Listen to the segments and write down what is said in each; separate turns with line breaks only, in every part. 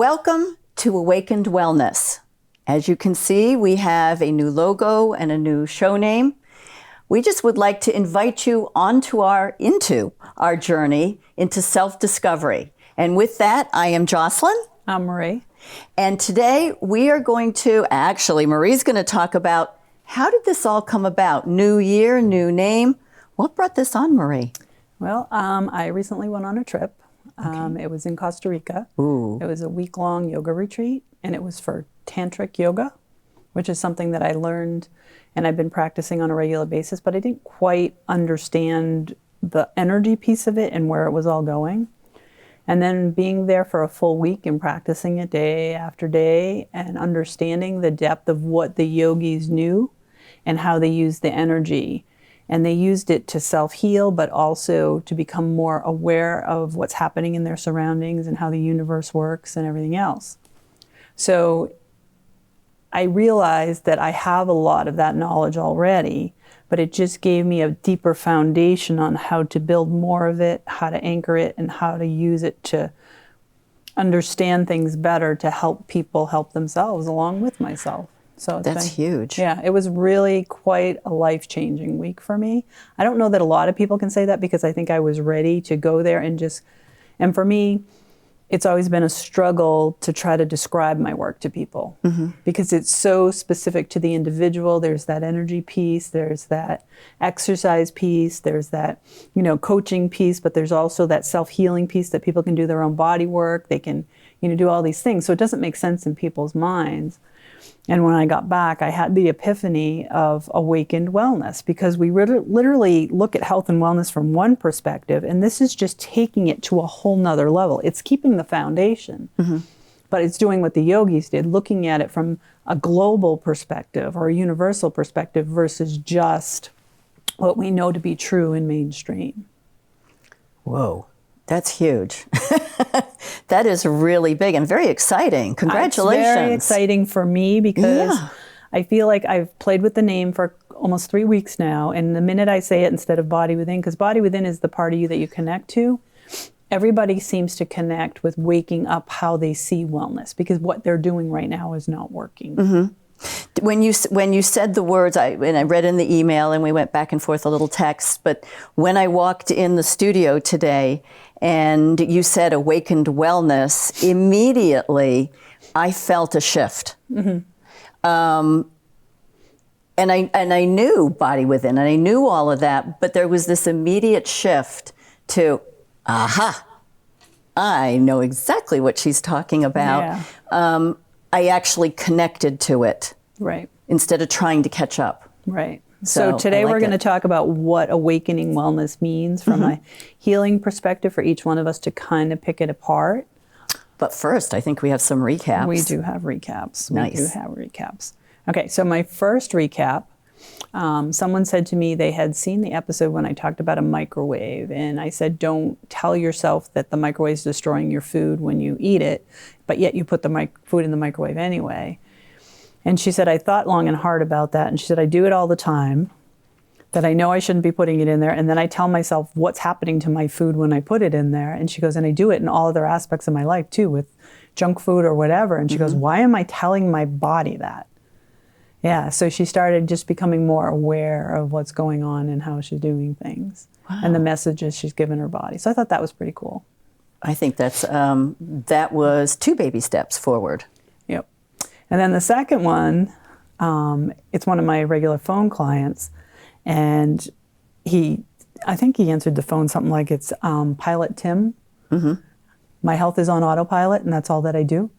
Welcome to Awakened Wellness. As you can see, we have a new logo and a new show name. We just would like to invite you into our journey into self-discovery. And with that, I am Jocelyn.
I'm Marie.
And today we are going to, Marie's going to talk about how did this all come about? New year, new name. What brought this on, Marie?
Well, I recently went on a trip. It was in Costa Rica.
Ooh.
It was a week-long yoga retreat, and it was for Tantric Yoga, which is something that I learned and I've been practicing on a regular basis, but I didn't quite understand the energy piece of it and where it was all going. And then being there for a full week and practicing it day after day and understanding the depth of what the yogis knew and how they used the energy. And they used it to self-heal, but also to become more aware of what's happening in their surroundings and how the universe works and everything else. So I realized that I have a lot of that knowledge already, but it just gave me a deeper foundation on how to build more of it, how to anchor it, and how to use it to understand things better to help people help themselves along with myself. So
that's huge.
Yeah, it was really quite a life-changing week for me. I don't know that a lot of people can say that because I think I was ready to go there and for me, it's always been a struggle to try to describe my work to people because it's so specific to the individual. There's that energy piece, there's that exercise piece, there's that, coaching piece, but there's also that self-healing piece that people can do their own body work. They can, do all these things. So it doesn't make sense in people's minds. And when I got back, I had the epiphany of awakened wellness because we literally look at health and wellness from one perspective, and this is just taking it to a whole nother level. It's keeping the foundation, but it's doing what the yogis did, looking at it from a global perspective or a universal perspective versus just what we know to be true in mainstream.
Whoa, that's huge. That is really big and very exciting. Congratulations.
It's very exciting for me because I feel like I've played with the name for almost 3 weeks now. And the minute I say it instead of body within, because body within is the part of you that you connect to, everybody seems to connect with waking up how they see wellness because what they're doing right now is not working.
When you said the words, I read in the email and we went back and forth a little text, but when I walked in the studio today and you said awakened wellness, immediately I felt a shift. And I knew body within and I knew all of that, but there was this immediate shift to, I know exactly what she's talking about.
Yeah.
I actually connected to it.
Right.
Instead of trying to catch up.
Right. So today we're going to talk about what awakening wellness means from a healing perspective for each one of us to kind of pick it apart.
But first, I think we have some recaps.
We do have recaps.
Nice.
We do have recaps. Okay, so my first recap, someone said to me they had seen the episode when I talked about a microwave, and I said, don't tell yourself that the microwave is destroying your food when you eat it, but yet you put the food in the microwave anyway. And she said, I thought long and hard about that. And she said, I do it all the time, that I know I shouldn't be putting it in there. And then I tell myself what's happening to my food when I put it in there. And she goes, and I do it in all other aspects of my life too, with junk food or whatever. And she goes, why am I telling my body that? Yeah, so she started just becoming more aware of what's going on and how she's doing things and the messages she's given her body. So I thought that was pretty cool.
I think that was 2 baby steps forward.
Yep. And then the second one, it's one of my regular phone clients, and I think he answered the phone something like it's Pilot Tim. My health is on autopilot, and that's all that I do.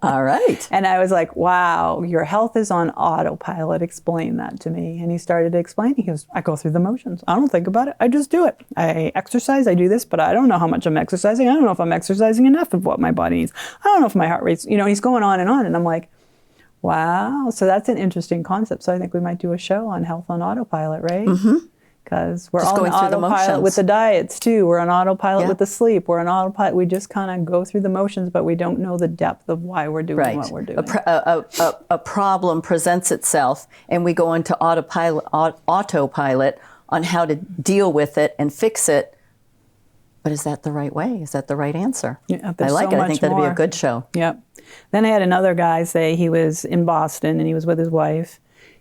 All right.
And I was like, wow, your health is on autopilot. Explain that to me. And he started to explain. He goes, I go through the motions. I don't think about it. I just do it. I exercise. I do this, but I don't know how much I'm exercising. I don't know if I'm exercising enough of what my body needs. I don't know if my heart rate's, he's going on. And I'm like, wow. So that's an interesting concept. So I think we might do a show on health on autopilot, right? Because we're all on autopilot with the diets too. We're on autopilot with the sleep. We're on autopilot. We just kind of go through the motions, but we don't know the depth of why we're doing what we're doing.
A problem presents itself, and we go into autopilot on how to deal with it and fix it But is that the right way? Is that the right answer?
Yeah,
I
there's
like
so
it. I
much
think that'd be
more.
a good show.
Yep. Then I had another guy say he was in Boston and he was with his wife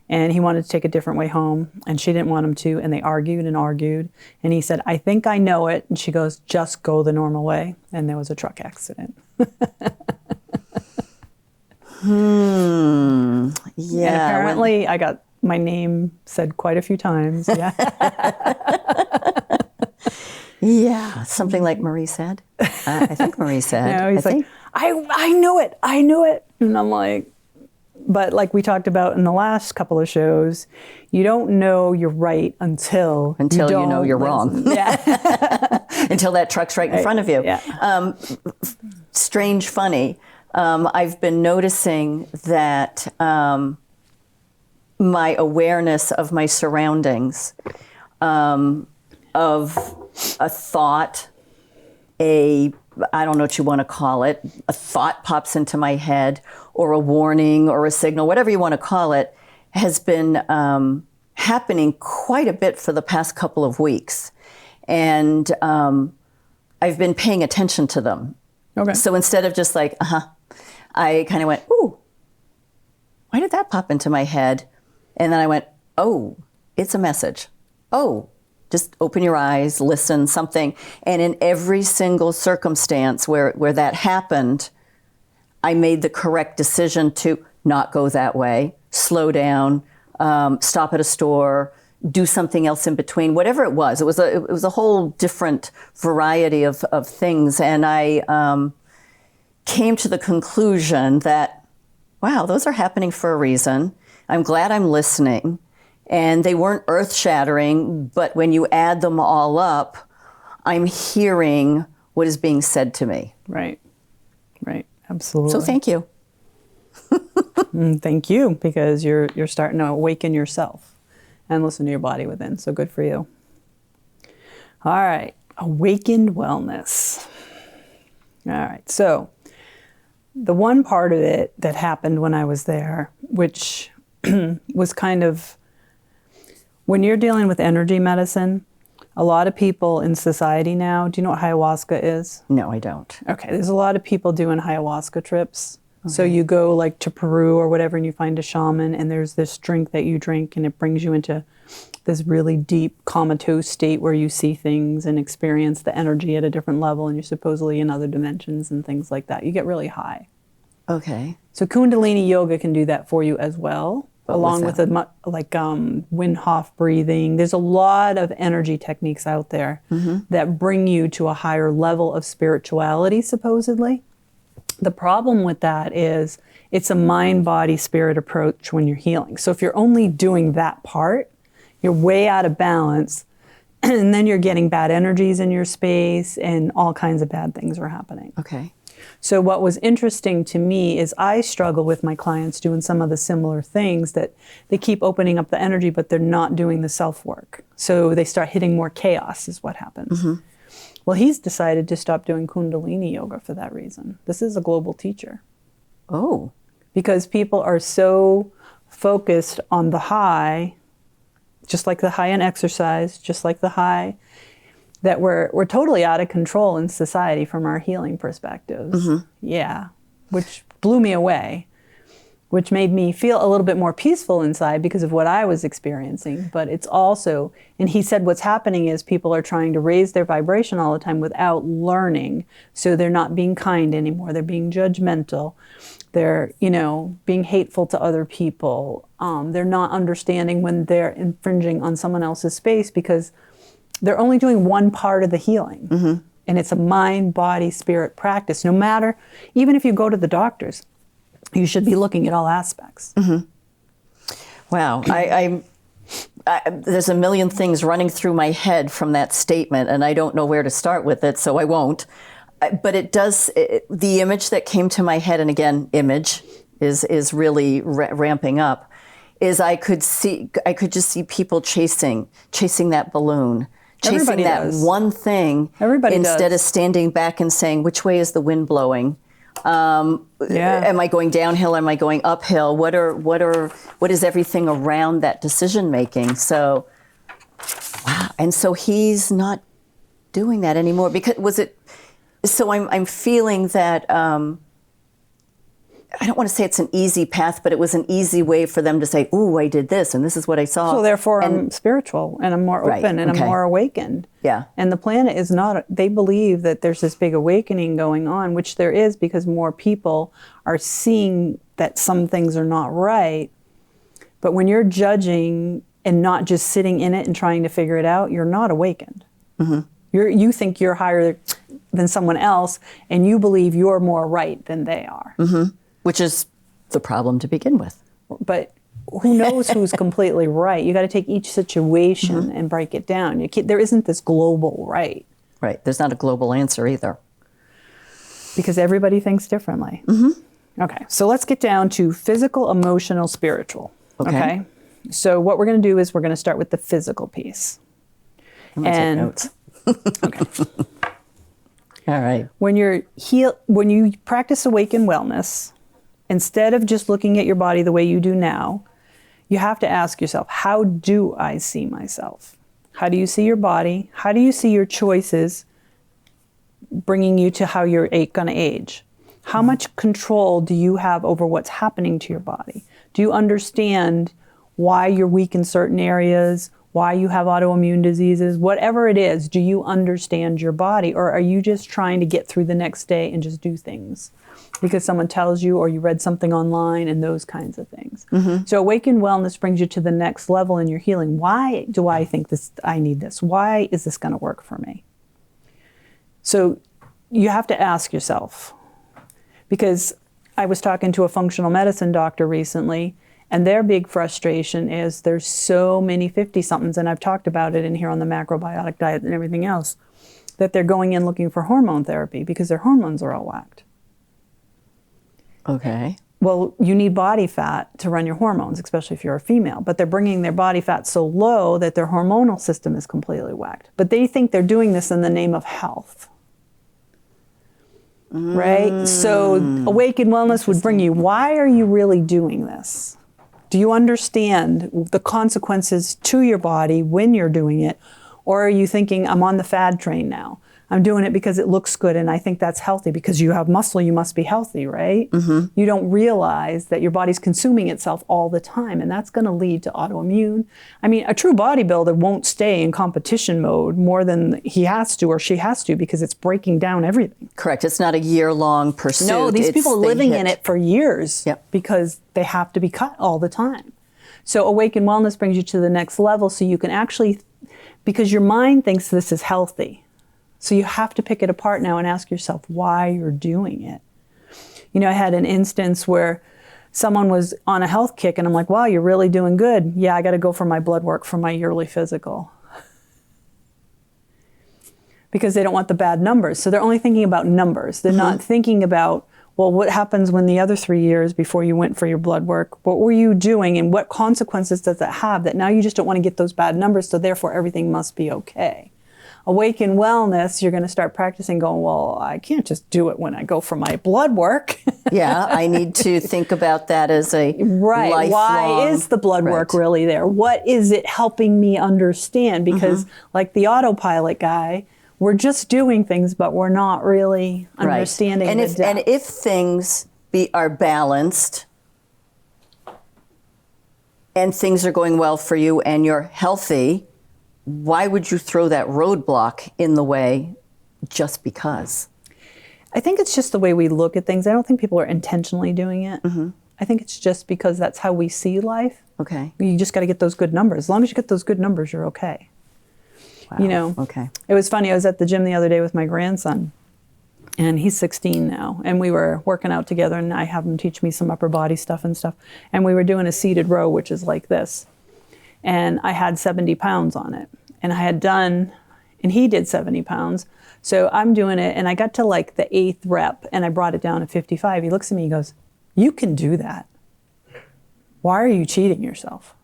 and he wanted to take a different way home and she didn't want him to, and they argued and argued. And he said, I think I know it. And she goes, just go the normal way. And there was a truck accident.
Yeah.
And apparently I got my name said quite a few times. Yeah.
Yeah, something like Marie said. I think Marie said.
No, he's
I
like,
think.
I knew it. I knew it. And I'm like, but like we talked about in the last couple of shows, you don't know you're right until
You know you're wrong.
Yeah.
Until that truck's right in front of you.
Yeah.
Strange, funny. I've been noticing that my awareness of my surroundings, of a thought, I don't know what you want to call it, a thought pops into my head, or a warning or a signal, whatever you want to call it, has been happening quite a bit for the past couple of weeks. And I've been paying attention to them.
Okay.
So instead of just like, I kind of went, ooh, why did that pop into my head? And then I went, oh, it's a message. Oh, just open your eyes, listen, something. And in every single circumstance where that happened, I made the correct decision to not go that way, slow down, stop at a store, do something else in between, whatever it was. It was a whole different variety of things. And I came to the conclusion that, wow, those are happening for a reason. I'm glad I'm listening. And they weren't earth-shattering, but when you add them all up, I'm hearing what is being said to me.
Right. Right. Absolutely.
So thank you.
Thank you, because you're starting to awaken yourself and listen to your body within. So good for you. All right. Awakened wellness. All right. So the one part of it that happened when I was there, which was kind of, when you're dealing with energy medicine, a lot of people in society now, do you know what ayahuasca is?
No, I don't.
Okay, there's a lot of people doing ayahuasca trips. Okay. So you go like to Peru or whatever and you find a shaman and there's this drink that you drink and it brings you into this really deep comatose state where you see things and experience the energy at a different level and you're supposedly in other dimensions and things like that. You get really high.
Okay.
So Kundalini Yoga can do that for you as well. Along with Wim Hof breathing. There's a lot of energy techniques out there that bring you to a higher level of spirituality, supposedly. The problem with that is it's a mind, body, spirit approach when you're healing. So if you're only doing that part, you're way out of balance, and then you're getting bad energies in your space and all kinds of bad things are happening.
Okay.
So what was interesting to me is I struggle with my clients doing some of the similar things that they keep opening up the energy, but they're not doing the self-work. So they start hitting more chaos is what happens. Well, he's decided to stop doing Kundalini Yoga for that reason. This is a global teacher.
Oh.
Because people are so focused on the high, just like the high in exercise, just like the high, that we're totally out of control in society from our healing perspectives. Yeah, which blew me away, which made me feel a little bit more peaceful inside because of what I was experiencing. But it's also, and he said what's happening is people are trying to raise their vibration all the time without learning. So they're not being kind anymore. They're being judgmental. They're, being hateful to other people. They're not understanding when they're infringing on someone else's space because they're only doing one part of the healing. And it's a mind, body, spirit practice. No matter, even if you go to the doctors, you should be looking at all aspects.
Wow. There's a million things running through my head from that statement, and I don't know where to start with it, so I won't. But it does, the image that came to my head, and again, image is really ramping up, is I could just see people chasing that balloon. Chasing
Everybody
that
does.
one thing.
Everybody
instead
does.
of standing back and saying, which way is the wind blowing? Am I going downhill? Am I going uphill? What is everything around that decision making? So, wow. And so he's not doing that anymore? Because was it, so I'm feeling that, I don't want to say it's an easy path, but it was an easy way for them to say, ooh, I did this, and this is what I saw.
So therefore I'm spiritual, and I'm more open, and I'm more awakened.
Yeah.
And the planet is not, they believe that there's this big awakening going on, which there is because more people are seeing that some things are not right. But when you're judging and not just sitting in it and trying to figure it out, you're not awakened. Mm-hmm. You think you're higher than someone else, and you believe you're more right than they are.
Mm-hmm. Which is the problem to begin with.
But who knows who's completely right? You got to take each situation and break it down. There isn't this global right.
Right. There's not a global answer either.
Because everybody thinks differently. Mm-hmm. Okay. So let's get down to physical, emotional, spiritual. Okay. So what we're going to do is we're going to start with the physical piece.
I'm going to take notes.
Okay.
All right.
When you practice awakened wellness, instead of just looking at your body the way you do now, you have to ask yourself, how do I see myself? How do you see your body? How do you see your choices bringing you to how you're going to age? How much control do you have over what's happening to your body? Do you understand why you're weak in certain areas, why you have autoimmune diseases, whatever it is? Do you understand your body, or are you just trying to get through the next day and just do things because someone tells you, or you read something online, and those kinds of things? Mm-hmm. So awakened wellness brings you to the next level in your healing. Why do I think I need this? Why is this going to work for me? So you have to ask yourself, because I was talking to a functional medicine doctor recently, and their big frustration is there's so many 50-somethings, and I've talked about it in here on the macrobiotic diet and everything else, that they're going in looking for hormone therapy because their hormones are all whacked.
Okay.
Well, you need body fat to run your hormones, especially if you're a female, but they're bringing their body fat so low that their hormonal system is completely whacked. But they think they're doing this in the name of health. Right? So awakened wellness would bring you, why are you really doing this? Do you understand the consequences to your body when you're doing it? Or are you thinking, I'm on the fad train now. I'm doing it because it looks good and I think that's healthy. Because you have muscle, you must be healthy, right? Mm-hmm. You don't realize that your body's consuming itself all the time, and that's going to lead to autoimmune. I mean, a true bodybuilder won't stay in competition mode more than he has to or she has to, because it's breaking down everything.
Correct. It's not a year-long pursuit.
No, these people are living in it for years because they have to be cut all the time. So awakened wellness brings you to the next level, so you can actually, because your mind thinks this is healthy. So you have to pick it apart now and ask yourself why you're doing it. You know, I had an instance where someone was on a health kick, and I'm like, wow, you're really doing good. Yeah, I got to go for my blood work for my yearly physical. Because they don't want the bad numbers. So they're only thinking about numbers. They're not thinking about, well, what happens when the other 3 years before you went for your blood work? What were you doing, and what consequences does that have that now you just don't want to get those bad numbers, so therefore everything must be okay? Awaken wellness, you're going to start practicing going, well, I can't just do it when I go for my blood work.
Yeah, I need to think about that as a lifelong.
Why is the blood work really there? What is it helping me understand? Because like the autopilot guy, we're just doing things, but we're not really understanding
and
the
if,
depth.
And if things are balanced and things are going well for you and you're healthy, why would you throw that roadblock in the way just because?
I think it's just the way we look at things. I don't think people are intentionally doing it. Mm-hmm. I think it's just because that's how we see life.
Okay.
You just got to get those good numbers. As long as you get those good numbers, you're okay.
Wow.
You know,
okay.
It was funny. I was at the gym the other day with my grandson, and he's 16 now, and we were working out together, and I have him teach me some upper body stuff and stuff. And we were doing a seated row, which is like this. And I had 70 pounds on it. And I had done, and he did 70 pounds. So I'm doing it, and I got to like the 8th rep, and I brought it down to 55. He looks at me, he goes, you can do that. Why are you cheating yourself?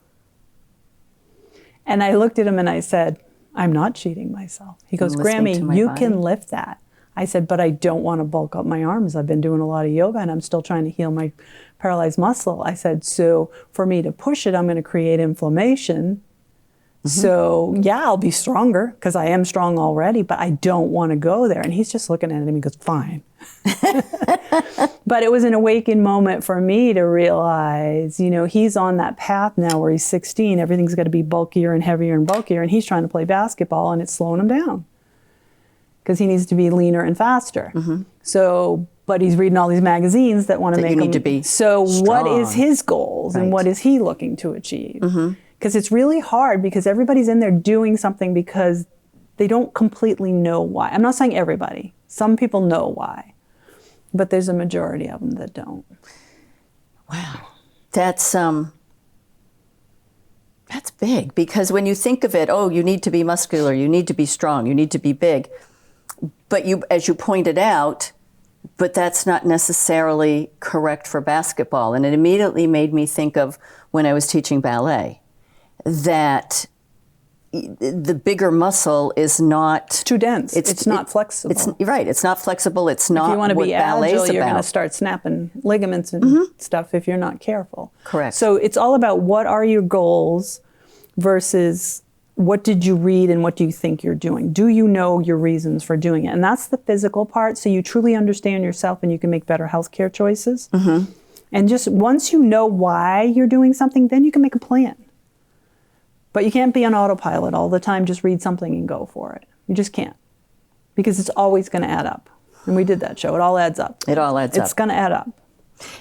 And I looked at him and I said, I'm not cheating myself. He goes, Grammy, you can lift that. I said, but I don't want to bulk up my arms. I've been doing a lot of yoga, and I'm still trying to heal my paralyzed muscle. I said, so for me to push it, I'm going to create inflammation. So yeah, I'll be stronger because I am strong already, but I don't want to go there. And he's just looking at him and he goes, fine. But it was an awakened moment for me to realize, you know, he's on that path now where he's 16. Everything's got to be bulkier and heavier and bulkier. And he's trying to play basketball and it's slowing him down because he needs to be leaner and faster. So, but he's reading all these magazines that want to make him.
Need to be
so
strong.
What is his goals and what is he looking to achieve? Because it's really hard because everybody's in there doing something because they don't completely know why. I'm not saying everybody. Some people know why. But there's a majority of them that don't.
Wow. That's big because when you think of it, oh, you need to be muscular, you need to be strong, you need to be big. But you, as you pointed out, but that's not necessarily correct for basketball. And it immediately made me think of when I was teaching ballet, that the bigger muscle is not
too dense. It's not flexible.
It's not flexible. It's not.
If you want to be agile, you're going to
about.
start snapping ligaments and stuff if you're not careful.
Correct.
So it's all about what are your goals versus what did you read and what do you think you're doing? Do you know your reasons for doing it? And that's the physical part. So you truly understand yourself and you can make better healthcare choices. And just once you know why you're doing something, then you can make a plan. But you can't be on autopilot all the time, just read something and go for it. You just can't. Because it's always going to add up. And we did that show. It all adds up.
It all adds up.
It's going to add up.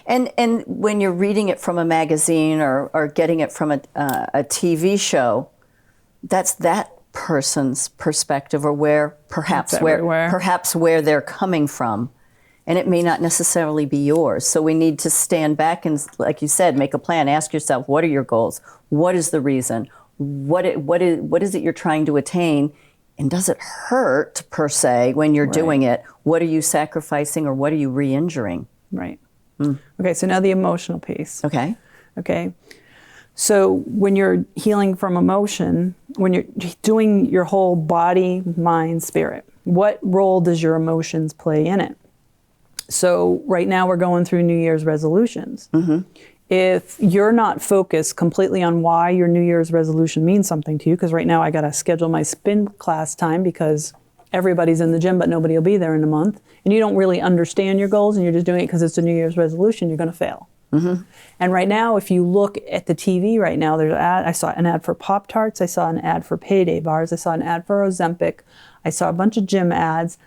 And when you're reading it from a magazine or getting it from a TV show, that's that person's perspective or where where they're coming from. And it may not necessarily be yours. So we need to stand back and, like you said, make a plan. Ask yourself, what are your goals? What is the reason? What is it you're trying to attain? And does it hurt, per se, when you're doing it? What are you sacrificing or what are you re-injuring?
Right. Okay, so now the emotional piece.
Okay.
So when you're healing from emotion, when you're doing your whole body, mind, spirit, what role does your emotions play in it? So right now we're going through New Year's resolutions. If you're not focused completely on why your New Year's resolution means something to you, because right now I got to schedule my spin class time because everybody's in the gym, but nobody will be there in a month, and you don't really understand your goals and you're just doing it because it's a New Year's resolution, you're going to fail. And right now, if you look at the TV right now, there's I saw an ad for Pop-Tarts, I saw an ad for Payday bars, I saw an ad for Ozempic, I saw a bunch of gym ads.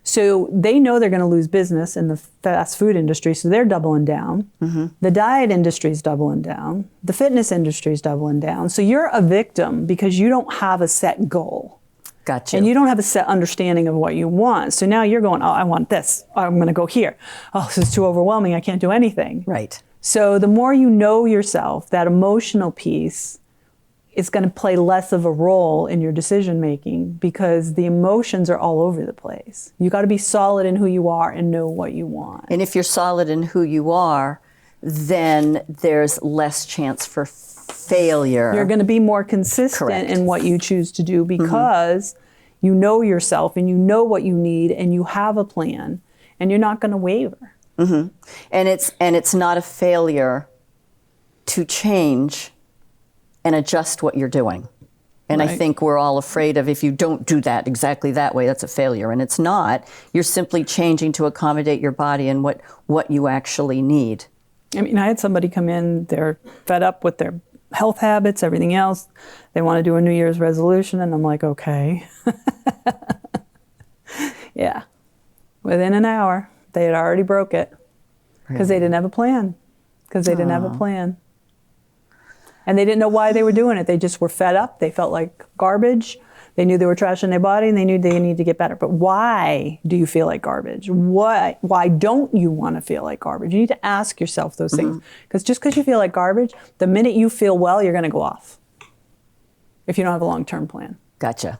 So they know they're going to lose business in the fast food industry, so they're doubling down. The diet industry is doubling down. The fitness industry is doubling down. So you're a victim because you don't have a set goal.
Gotcha.
And you don't have a set understanding of what you want. So now you're going, oh, I want this. Oh, I'm going to go here. Oh, this is too overwhelming. I can't do anything.
Right.
So the more you know yourself, that emotional piece is going to play less of a role in your decision making because the emotions are all over the place. You got to be solid in who you are and know what you want.
And if you're solid in who you are, then there's less chance for failure.
You're going to be more consistent in what you choose to do because you know yourself and you know what you need and you have a plan and you're not going to waver.
And it's not a failure to change and adjust what you're doing. And I think we're all afraid of if you don't do that exactly that way, that's a failure. And it's not. You're simply changing to accommodate your body and what you actually need.
I mean, I had somebody come in, they're fed up with their health habits, everything else. They want to do a New Year's resolution, and I'm like, okay. Yeah. Within an hour, they had already broke it because they didn't have a plan. And they didn't know why they were doing it. They just were fed up. They felt like garbage. They knew they were trashing their body and they knew they needed to get better. But why do you feel like garbage? Why don't you want to feel like garbage? You need to ask yourself those things. Because just because you feel like garbage, the minute you feel well, you're going to go off. If you don't have a long-term plan.
Gotcha.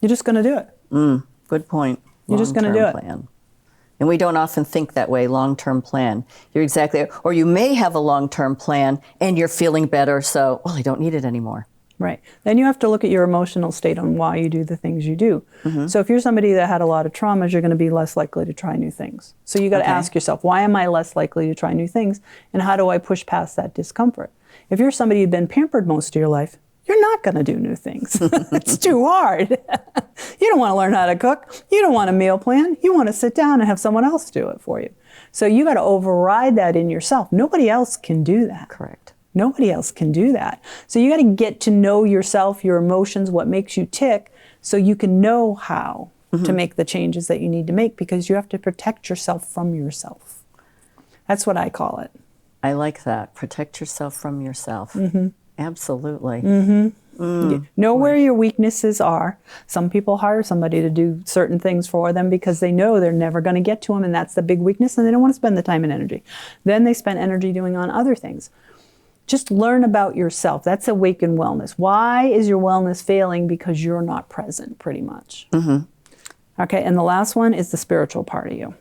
You're just going to do it.
Good point.
You're just going to do it.
Plan. And we don't often think that way, long-term plan. You're exactly, or you may have a long-term plan and you're feeling better, so, well, I don't need it anymore.
Right. Then you have to look at your emotional state on why you do the things you do. So if you're somebody that had a lot of traumas, you're going to be less likely to try new things. So you got to ask yourself, why am I less likely to try new things? And how do I push past that discomfort? If you're somebody who'd been pampered most of your life, you're not going to do new things. It's too hard. You don't want to learn how to cook. You don't want a meal plan. You want to sit down and have someone else do it for you. So you got to override that in yourself. Nobody else can do that.
Correct.
Nobody else can do that. So you got to get to know yourself, your emotions, what makes you tick, so you can know how to make the changes that you need to make, because you have to protect yourself from yourself. That's what I call it.
I like that. Protect yourself from yourself. Absolutely.
Know where your weaknesses are. Some people hire somebody to do certain things for them because they know they're never going to get to them, and that's the big weakness, and they don't want to spend the time and energy. Then they spend energy doing on other things. Just learn about yourself. That's awakened wellness. Why is your wellness failing? Because you're not present, pretty much. Okay, and the last one is the spiritual part of you.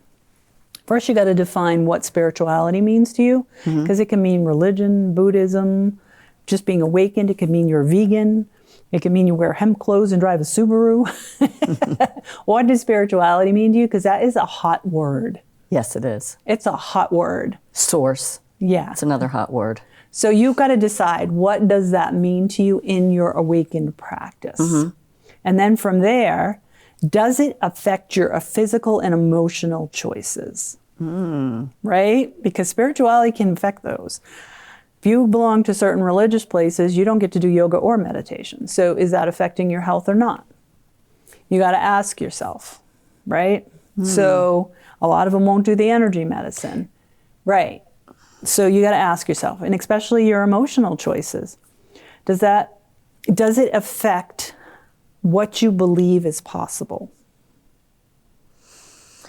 First, you got to define what spirituality means to you, because it can mean religion, Buddhism, just being awakened. It could mean you're a vegan. It could mean you wear hemp clothes and drive a Subaru. What does spirituality mean to you? Because that is a hot word.
Yes, it is.
It's a hot word.
Source.
Yeah.
It's another hot word.
So you've got to decide, what does that mean to you in your awakened practice? And then from there, does it affect your physical and emotional choices? Right? Because spirituality can affect those. If you belong to certain religious places, you don't get to do yoga or meditation. So is that affecting your health or not? You got to ask yourself, right? So a lot of them won't do the energy medicine. Right. So you got to ask yourself, and especially your emotional choices. Does it affect what you believe is possible?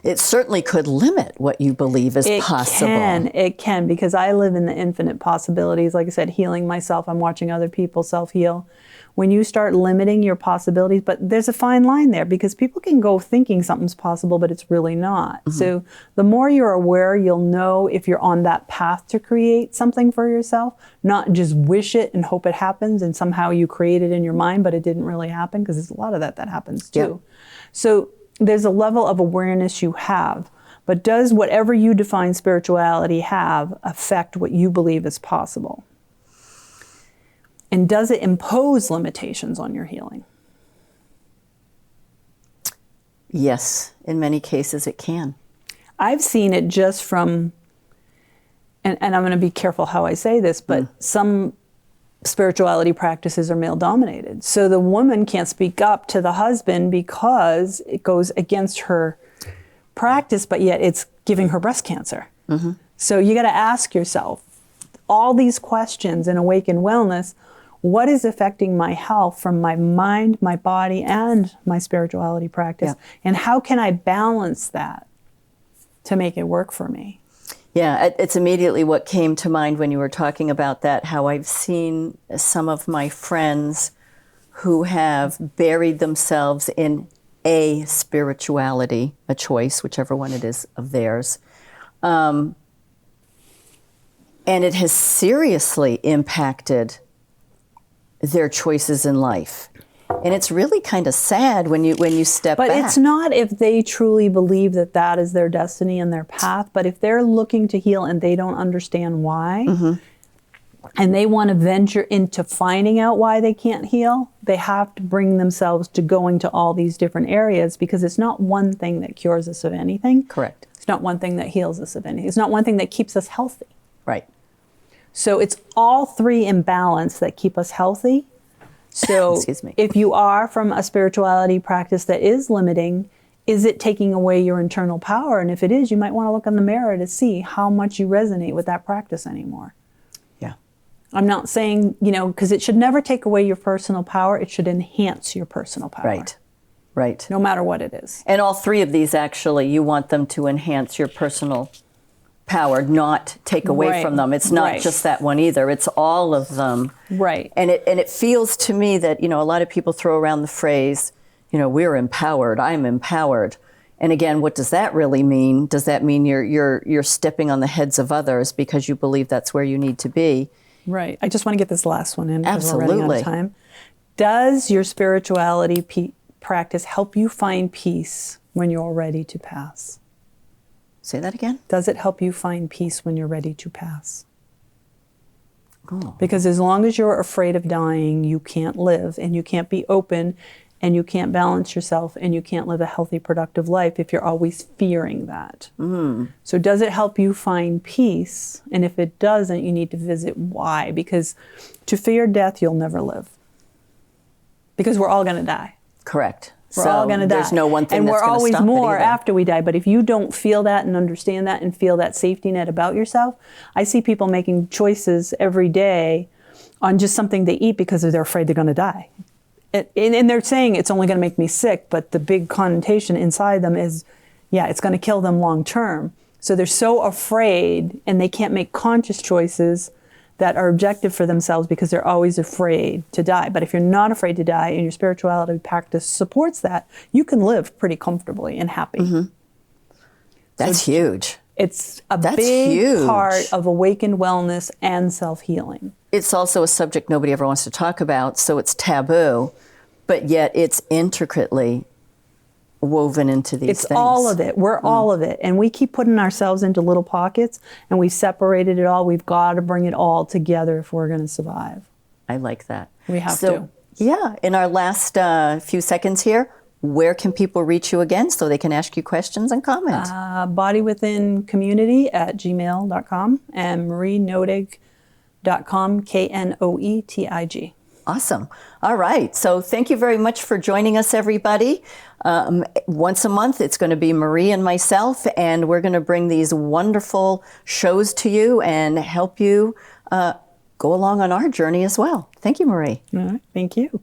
It certainly could limit what you believe is possible.
It can, because I live in the infinite possibilities. Like I said, healing myself, I'm watching other people self-heal. When you start limiting your possibilities, but there's a fine line there, because people can go thinking something's possible, but it's really not. So the more you're aware, you'll know if you're on that path to create something for yourself, not just wish it and hope it happens and somehow you create it in your mind, but it didn't really happen, because there's a lot of that happens too. So there's a level of awareness you have, but does whatever you define spirituality have affect what you believe is possible? And does it impose limitations on your healing?
Yes, in many cases it can.
I've seen it just from, and I'm going to be careful how I say this, but some spirituality practices are male dominated. So the woman can't speak up to the husband because it goes against her practice, but yet it's giving her breast cancer. So you got to ask yourself all these questions in Awakened Wellness. What is affecting my health from my mind, my body, and my spirituality practice? And how can I balance that to make it work for me?
Yeah, it's immediately what came to mind when you were talking about that, how I've seen some of my friends who have buried themselves in a spirituality, a choice, whichever one it is of theirs. And it has seriously impacted their choices in life. And it's really kind of sad when you step back.
But it's not if they truly believe that that is their destiny and their path, but if they're looking to heal and they don't understand why, and they want to venture into finding out why they can't heal, they have to bring themselves to going to all these different areas, because it's not one thing that cures us of anything.
Correct.
It's not one thing that heals us of anything. It's not one thing that keeps us healthy.
Right.
So it's all three in balance that keep us healthy. So if you are from a spirituality practice that is limiting, is it taking away your internal power? And if it is, you might want to look in the mirror to see how much you resonate with that practice anymore.
Yeah.
I'm not saying, because it should never take away your personal power. It should enhance your personal power.
Right. Right.
No matter what it is.
And all three of these, actually, you want them to enhance your personal power, not take away from them. It's not just that one either. It's all of them.
Right.
And it feels to me that, a lot of people throw around the phrase, we're empowered, I'm empowered. And again, what does that really mean? Does that mean you're stepping on the heads of others because you believe that's where you need to be?
Right. I just want to get this last one in because
Absolutely.
we're running out of time. Does your spirituality practice help you find peace when you're ready to pass?
Say that again?
Does it help you find peace when you're ready to pass? Because as long as you're afraid of dying, you can't live, and you can't be open, and you can't balance yourself, and you can't live a healthy, productive life if you're always fearing that. So does it help you find peace? And if it doesn't, you need to visit why. Because to fear death, you'll never live. Because we're all going to die.
Correct.
We're all going to die.
There's no one thing
and
that's going to stop it.
And we're always more
either.
after we die. But if you don't feel that and understand that and feel that safety net about yourself, I see people making choices every day on just something they eat because they're afraid they're going to die. And they're saying it's only going to make me sick, but the big connotation inside them is, yeah, it's going to kill them long term. So they're so afraid, and they can't make conscious choices that are objective for themselves because they're always afraid to die. But if you're not afraid to die and your spirituality practice supports that, you can live pretty comfortably and happy.
That's huge.
It's
That's
big
huge.
part of awakened wellness and self-healing.
It's also a subject nobody ever wants to talk about, so it's taboo, but yet it's intricately woven into these
It's
things.
all of it. We're all of it. And we keep putting ourselves into little pockets, and we've separated it all. We've got to bring it all together if we're going to survive.
I like that.
We have to.
Yeah, in our last few seconds here, where can people reach you again so they can ask you questions and comment?
bodywithincommunity@gmail.com and marienotig.com, Knoetig.
Awesome. All right. So thank you very much for joining us, everybody. Once a month, it's going to be Marie and myself, and we're going to bring these wonderful shows to you and help you go along on our journey as well. Thank you, Marie.
All right. Thank you.